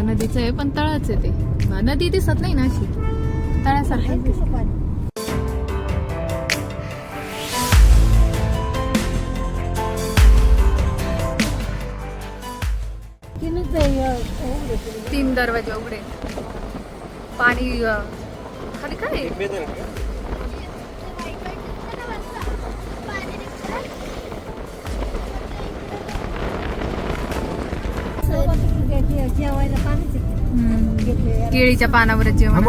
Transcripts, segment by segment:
नदीचं आहे पण तळाच आहे ते. नदी दिसत नाही ना अशी, तळ्यासारखं दिसत. तीन दरवाजे उघडे, पाणी खाली काय केळीच्या पानावरच जेवण.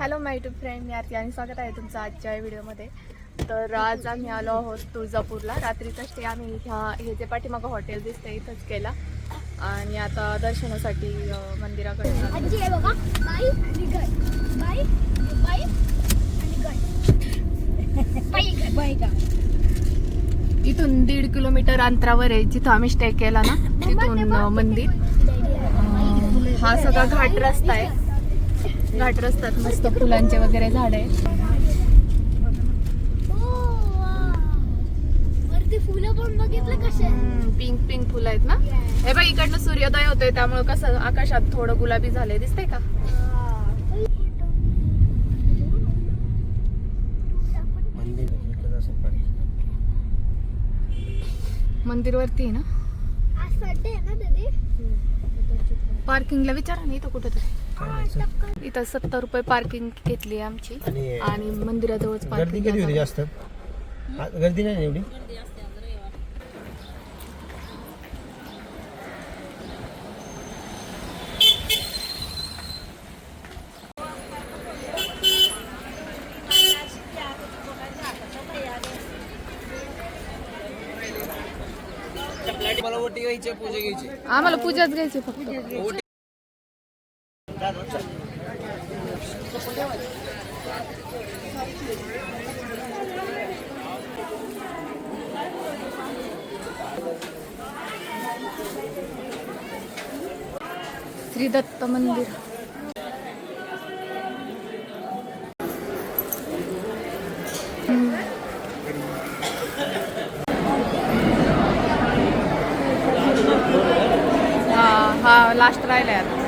हॅलो माय यूट्यूब फ्रेंड, मी आरती आणि स्वागत आहे तुमचं आजच्या व्हिडिओमध्ये. तर आज आम्ही आलो आहोत तुळजापूरला. रात्रीचा स्टे आम्ही हे जे पाठीमागं हॉटेल दिसतं इथंच केला आणि आता दर्शनासाठी मंदिराकडे इथून 1.5 किलोमीटर अंतरावर आहे जिथं आम्ही स्टे केला ना, तिथून मंदिर. हा सगळा घाट रस्ता आहे, घाट रस्त्यात मस्त फुलांचे वगैरे झाड आहे. फुलं पण बघितलं कसे पिंक पिंक फुलं आहेत ना. हे बघ इकडनं सूर्योदय होतोय त्यामुळे कसं आकाशात थोडं गुलाबी झालंय, दिसतंय का? मंदिर वरती आहे ना. पार्किंगला विचारा ना, इथं कुठं तरी. इथं 70 रुपये पार्किंग घेतली आहे आमची आणि मंदिराजवळच पार्किंग. गर्दी किती जास्त? गर्दी नाही एवढी. आम्हाला पूजाच घ्यायची फक्त. श्री दत्त मंदिर. हा लास्ट राहिलाय आता.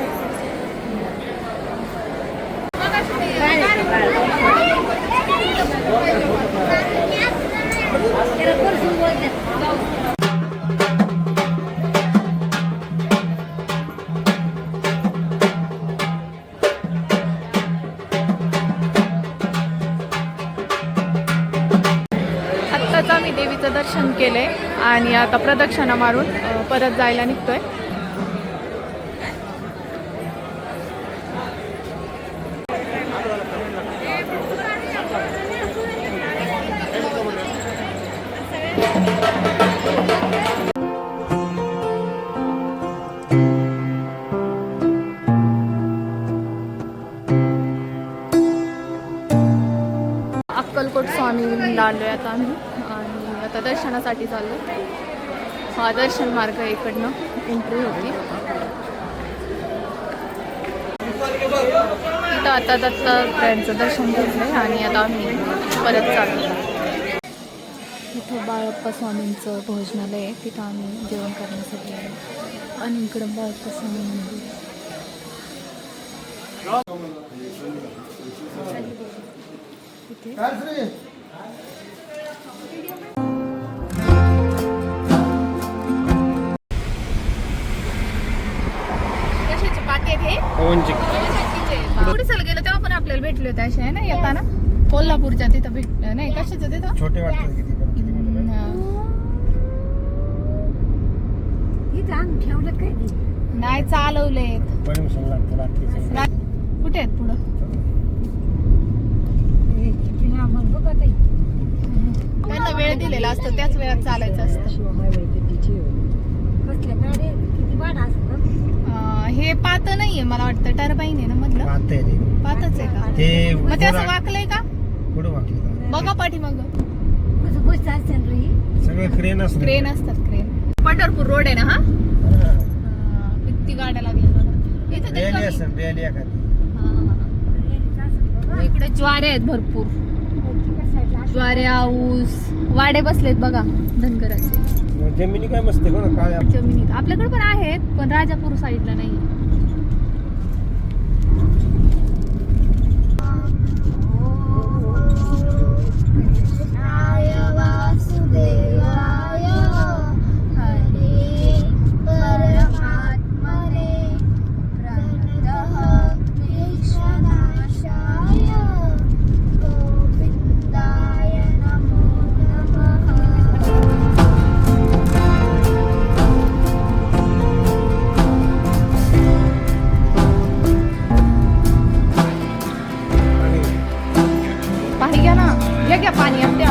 आत्ताच आम्ही देवीचं दर्शन केलंय आणि आता प्रदक्षिणा मारून परत जायला निघतोय. अक्कलकोट स्वामीला आलोय आता आम्ही आणि आता दर्शनासाठी चाललो. हा दर्शन मार्ग इकडनं एंट्री होती. इथं आता दत्तात्रयांचं दर्शन घेतलंय आणि आता आम्ही परत चाललो. इथं बाळप्पा स्वामींचं भोजनालय आहे, तिथं आम्ही जेवण करण्यासाठी आलो. आणि इकडं बाळप्पा स्वामी मंदिर. कशाचे पाते हे पुढे चल गेलं तेव्हा पण आपल्याला भेटले होते असे आहे ना, येताना कोल्हापूरच्या तिथं भेटलं नाही. कशाचं तिथं छोटे वाटतात किती पण किती ठेवलं काय नाही चालवलेत. परमिशन लागतं रात्रीचं. कुठे आहेत पुढं? त्यांना वेळ दिलेला असतो, त्याच वेळात चालायचं असतं. हे पात नाहीये मला वाटतं टरबाईन आहे ना मधलं पाहता येते पातच आहे का ते मग ते असं वाकलंय का पुढे वाकलं बघा पाठी मग सगळं क्रेन असतं क्रेन असतात क्रेन पंढरपूर रोड आहे ना हा किती गाड्या लागल्या बघा. इथं तरी रॅली कमी. असेल रॅली एखादी हा. इकडे ज्वारे आहेत भरपूर ज्वाऱ्या ऊस वाडे बसलेत बघा धनगराचे जमिनी काय मस्त आहे ना काळ्या जमिनीत आपल्याकडे पण आहेत पण राजापूर साईडला नाही पाणी घ्या ना हे घ्या पाणी आत्या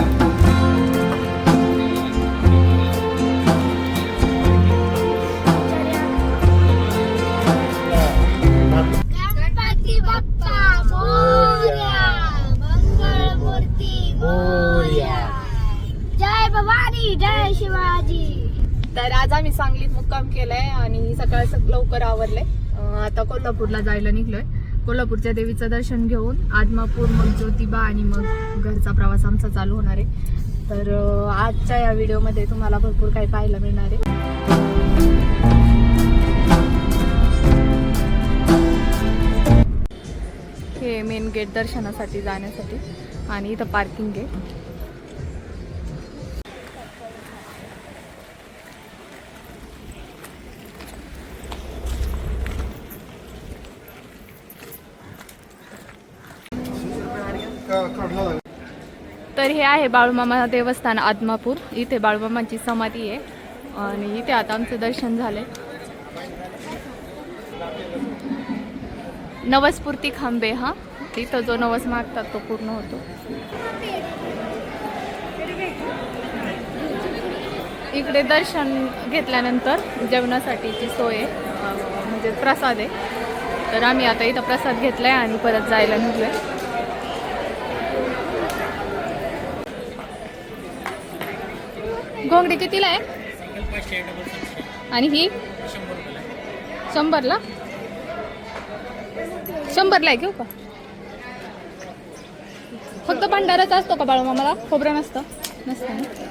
गणपती बाप्पा मोरया मंगळमूर्ती मोरया जय भवानी जय शिवाजी. तर आज आम्ही सांगलीत मुक्काम केलाय आणि सकाळ लवकर आवरलंय आता कोल्हापूरला जायला निघलोय कोल्हापूरच्या देवीचं दर्शन घेऊन आदमापूर मग ज्योतिबा आणि मग घरचा प्रवास आमचा चालू होणार आहे तर आजच्या या व्हिडिओमध्ये तुम्हाला भरपूर काही पाहायला मिळणार आहे हे मेन गेट दर्शनासाठी जाण्यासाठी आणि इथं पार्किंग आहे तर हे आहे बाळूमामा देवस्थान आदमापूर इथे बाळूमामांची समाधी आहे आणि इथे आता आमचं दर्शन झालंय नवस्फूर्ती खांबे हा तिथं जो नवस मागतात तो पूर्ण होतो इकडे दर्शन घेतल्यानंतर जेवणासाठीची सोय आहे म्हणजे प्रसाद आहे तर आम्ही आता इथं प्रसाद घेतलाय आणि परत जायला निघलोय घोंगडी कितीला आहे आणि ही 100ला 100ला आहे घेऊ का फक्त भंडाराच असतो का बाळूमामाला खोबरं नसतं नसतं ना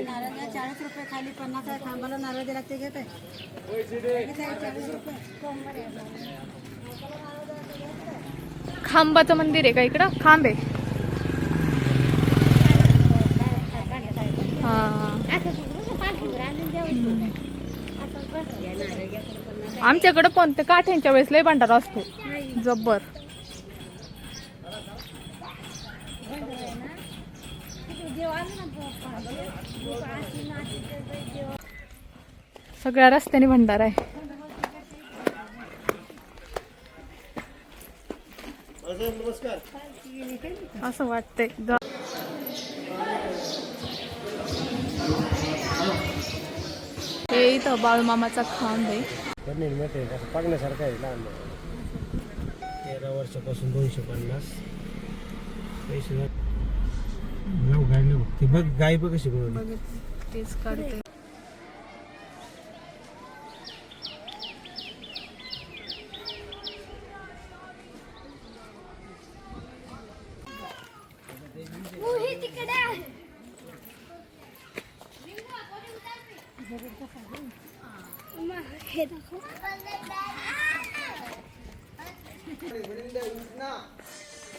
नारळ 40 रुपये खाली 50 आहे खांबाला नारळ दिला ते घेत आहे खांबाचं मंदिर आहे का इकडं खांब आहे आमच्याकडं पण ते काठ्यांच्या वेळेस लय भंडारा असतो जब्बर सगळ्या रस्त्याने भंडारा आहे असं वाटतंय हे इथं बाळूमामाचा खांब आहे पागण्यासारखं आहे लहान 13 वर्षापासून 250 पैसे गाडी ते बघ गाय बघ कशी बनवली तेच काढते हे दाखव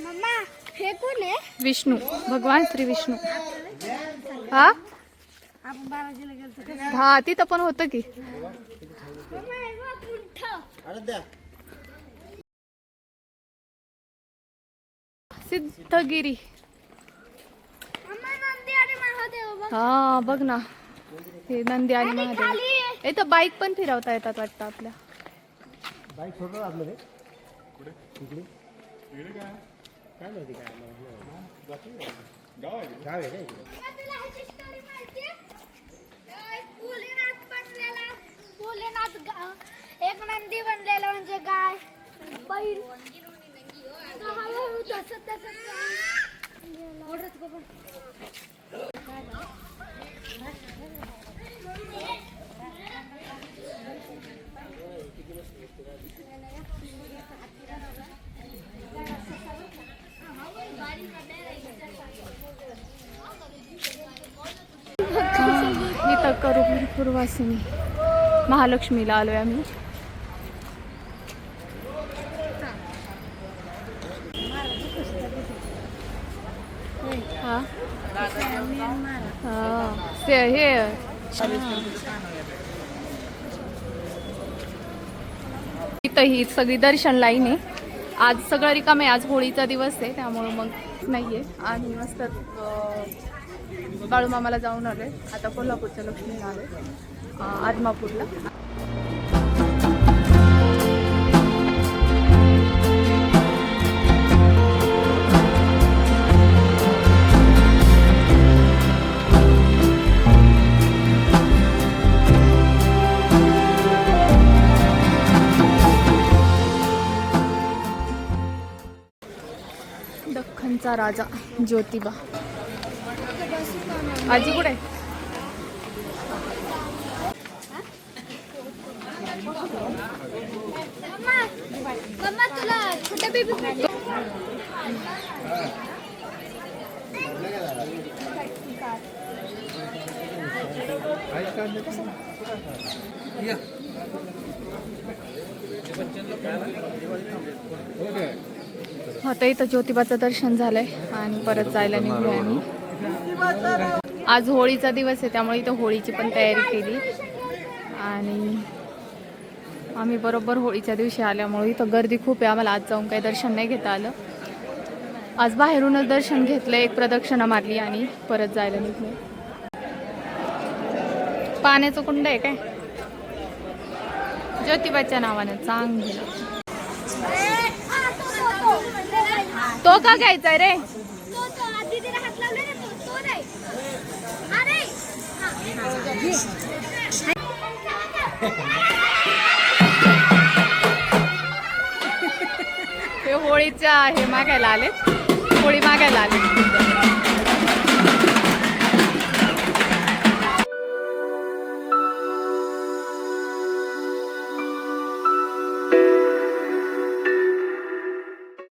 मम्मा हे कोण आहे विष्णू भगवान श्री विष्णू हा आपण बालाजीला गेलो हा तिथं पण होतं की सिद्धगिरी हा बघ ना हे नंदी आणि महादेव इथं बाईक पण फिरवता येतात वाटतं आपल्या बाईक सोडणार आपलं काय माहिती काय आम्हाला गाव आहे ना इकडे. एक नंदी बनलेला म्हणजे गाय बैल हळूहळू तसं इथं पूर्वासिनी महालक्ष्मीला आलोय आम्ही. हा हे इथं ही सगळी दर्शन लाईन आहे. आज सगळं रिकाम आहे, आज होळीचा दिवस आहे त्यामुळे मग नाहीये. आणि मस्त बाळूमामाला जाऊन आलोय. आता कोल्हापूरच्या लक्ष्मीला आलोय, आदमापूरला. दख्खनचा राजा ज्योतिबा. आजी कुठे आहे? मम्मा तुला छोटा बेबी आता इथं ज्योतिबाचं दर्शन झालंय आणि परत जायला निघलोय आम्ही. आज होळीचा दिवस आहे त्यामुळे इथं होळीची पण तयारी केली. आणि आम्ही बरोबर होळीच्या दिवशी आल्यामुळे इथं गर्दी खूप आहे. आम्हाला आज जाऊन काही दर्शन नाही घेता आलं. आज बाहेरूनच दर्शन घेतलं, एक प्रदक्षिणा मारली आणि परत जायला निघलो. पाण्याचं कुंड आहे काय ज्योतिबाच्या नावानं चांगलं. तो का घ्यायचा रे? हे होळीच्या हे मागायला आले, होळी मागायला आले.